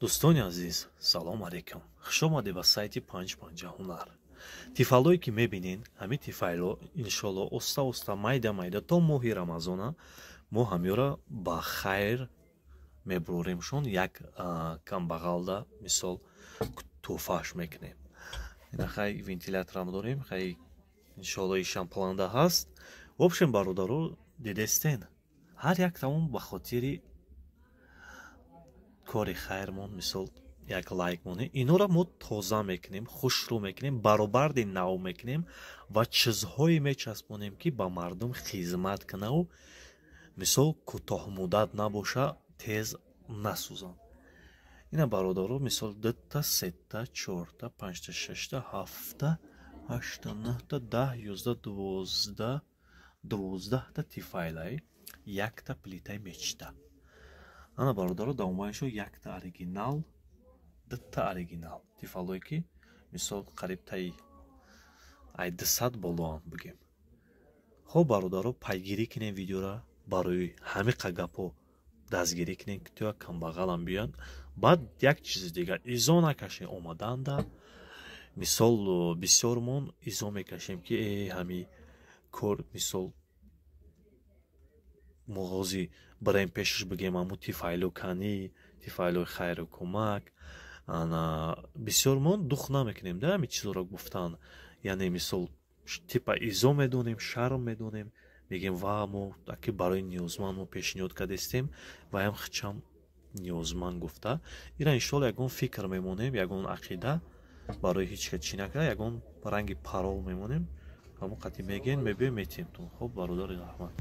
дӯстони азиз, салом алейкум. Хуш омадед ба сайти 550 ҳунар. Тифайлое ки мебинед, ҳамин тифайло иншоалло оста майда то моҳи рамазона мо ҳамёра ба хайр мебурремшон. Як камбағалда мисол тӯҳфааш мекунем. ина хай вентиляторам дорем, хай иншоалло шампуланда ҳаст. вобшем бародаро дидестен, ҳар яктамон ба хотири кори хайрмон, мисол як лайк монем, инора мо тоза мекунем, хушрӯ мекунем, баробарди нав мекунем ва чизҳое мечаспонем ки ба мардум хизмат кунаву мисол кӯтоҳмуддат набоша, тез насӯзанд. ина бародаро мисол 2 та 3 та 4 та 5 та 6 та 7 та 8 та 9 та 10 11 12 та тифайлаи якта плитаи мечта. ана бародаро давомаишо якта оригинал, 2 та оригинал тифайлое ки мисол қариб таи 200 болоам бигем. хоб бародаро пайгирӣ кунем видеора, барои ҳамиқа гапо дастгирӣ кунем ки то камбағалам биён. баъд як чизи дигар изо накашем, омаданда мисол бисёрмон изо мекашем ки ҳами кор мисол моғози барем пешаш бигем аму тифайло канӣ, тифайлои хайру кӯмак. ана бисёрмон дух намекунем да ҳами чизоро гуфтан, яъне мисол типа изо медонем, шарм медонем, мегем ва мо аки барои ниёзманд мо пешниҳод кардестем ваям хичам ниёзманд гуфта. ира иншоалло ягон фикр мемонем, ягон ақида барои ҳеҷ кас чӣ накарда, ягон ранги парол мемонем. ҳамо қатъи мегӯем, мебиёем метиҳем тун. хоб бародари раҳмат.